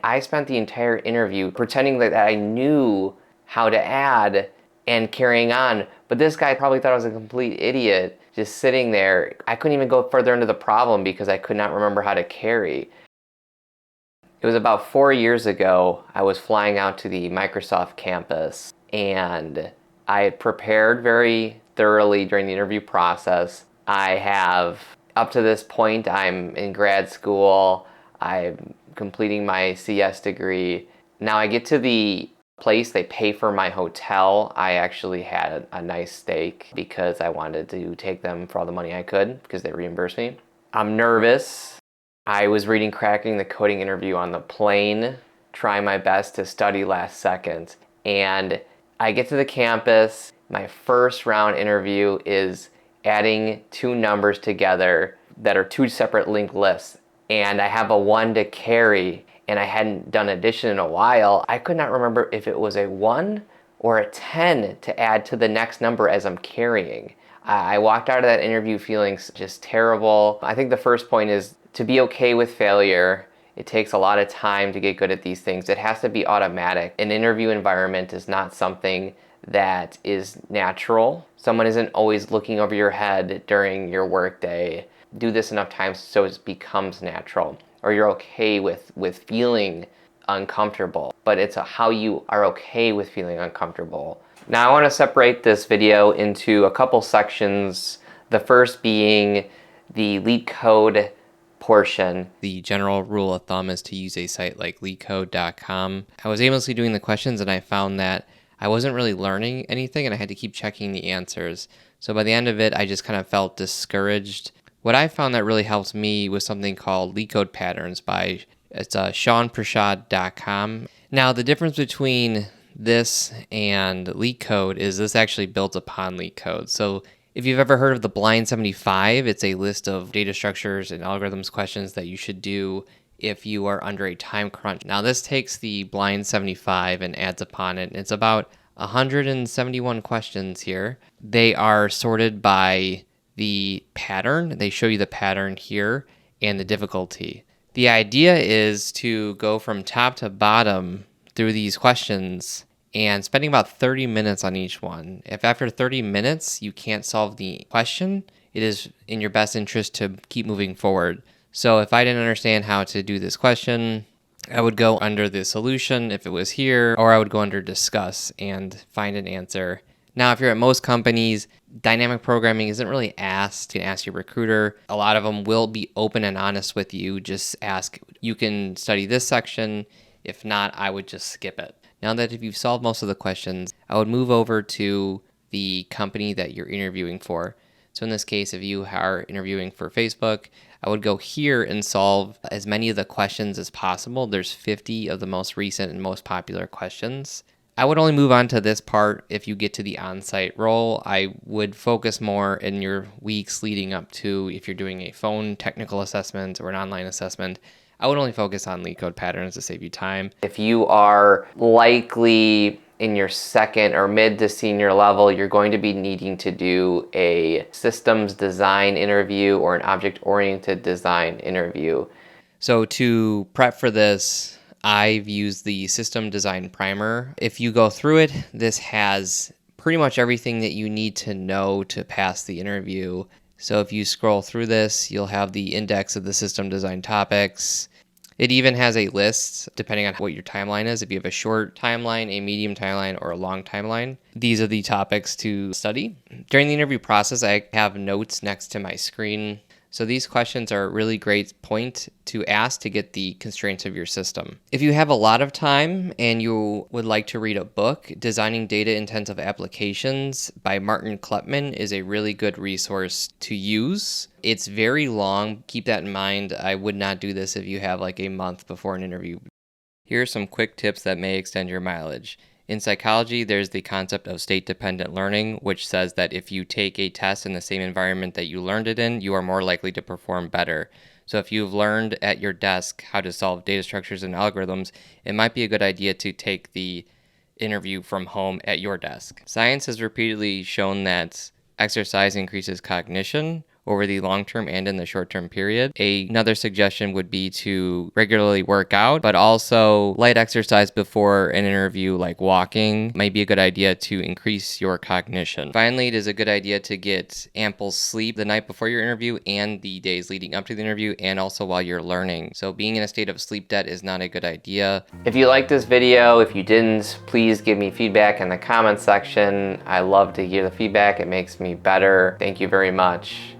I spent the entire interview pretending that I knew how to add and carrying on. But this guy probably thought I was a complete idiot just sitting there. I couldn't even go further into the problem because I could not remember how to carry. It was about 4 years ago. I was flying out to the Microsoft campus and I had prepared very thoroughly during the interview process. I have, up to this point, I'm in grad school. I'm completing my CS degree. Now I get to the place, they pay for my hotel. I actually had a nice steak because I wanted to take them for all the money I could because they reimbursed me. I'm nervous. I was reading Cracking the Coding interview on the plane, trying my best to study last second. And I get to the campus. My first round interview is adding two numbers together that are two separate linked lists. And I have a 1 to carry, and I hadn't done addition in a while. I could not remember if it was a 1 or a 10 to add to the next number as I'm carrying. I walked out of that interview feeling just terrible. I think the first point is to be okay with failure. It takes a lot of time to get good at these things. It has to be automatic. An interview environment is not something that is natural. Someone isn't always looking over your head during your workday. Do this enough times so it becomes natural, or you're okay with feeling uncomfortable. But it's how you are okay with feeling uncomfortable. Now I want to separate this video into a couple sections. The first being the LeetCode portion. The general rule of thumb is to use a site like leetcode.com. I was aimlessly doing the questions and I found that I wasn't really learning anything and I had to keep checking the answers. So by the end of it, I just kind of felt discouraged. What I found that really helped me was something called LeetCode Patterns by SeanPrashad.com. Now the difference between this and LeetCode is this actually builds upon LeetCode. So if you've ever heard of the Blind 75, it's a list of data structures and algorithms questions that you should do if you are under a time crunch. Now this takes the Blind 75 and adds upon it. It's about 171 questions here. They are sorted by the pattern. They show you the pattern here and the difficulty. The idea is to go from top to bottom through these questions and spending about 30 minutes on each one. If after 30 minutes you can't solve the question, it is in your best interest to keep moving forward. So if I didn't understand how to do this question, I would go under the solution if it was here, or I would go under discuss and find an answer. Now, if you're at most companies, dynamic programming isn't really asked. You can ask your recruiter. A lot of them will be open and honest with you. Just ask, you can study this section. If not, I would just skip it. Now that if you've solved most of the questions, I would move over to the company that you're interviewing for. So in this case, if you are interviewing for Facebook, I would go here and solve as many of the questions as possible. There's 50 of the most recent and most popular questions. I would only move on to this part if you get to the on-site role. I would focus more in your weeks leading up to if you're doing a phone technical assessment or an online assessment. I would only focus on LeetCode patterns to save you time. If you are likely in your second or mid to senior level, you're going to be needing to do a systems design interview or an object-oriented design interview. So to prep for this, I've used the System Design Primer. If you go through it, this has pretty much everything that you need to know to pass the interview. So if you scroll through this, you'll have the index of the system design topics. It even has a list depending on what your timeline is. If you have a short timeline, a medium timeline, or a long timeline, these are the topics to study. During the interview process, I have notes next to my screen. So these questions are a really great point to ask to get the constraints of your system. If you have a lot of time and you would like to read a book, Designing Data-Intensive Applications by Martin Kleppman is a really good resource to use. It's very long. Keep that in mind. I would not do this if you have like a month before an interview. Here are some quick tips that may extend your mileage. In psychology, there's the concept of state-dependent learning, which says that if you take a test in the same environment that you learned it in, you are more likely to perform better. So if you've learned at your desk how to solve data structures and algorithms, it might be a good idea to take the interview from home at your desk. Science has repeatedly shown that exercise increases cognition, over the long term and in the short term period. Another suggestion would be to regularly work out, but also light exercise before an interview, like walking, might be a good idea to increase your cognition. Finally, it is a good idea to get ample sleep the night before your interview and the days leading up to the interview, and also while you're learning. So being in a state of sleep debt is not a good idea. If you liked this video, if you didn't, please give me feedback in the comments section. I love to hear the feedback. It makes me better. Thank you very much.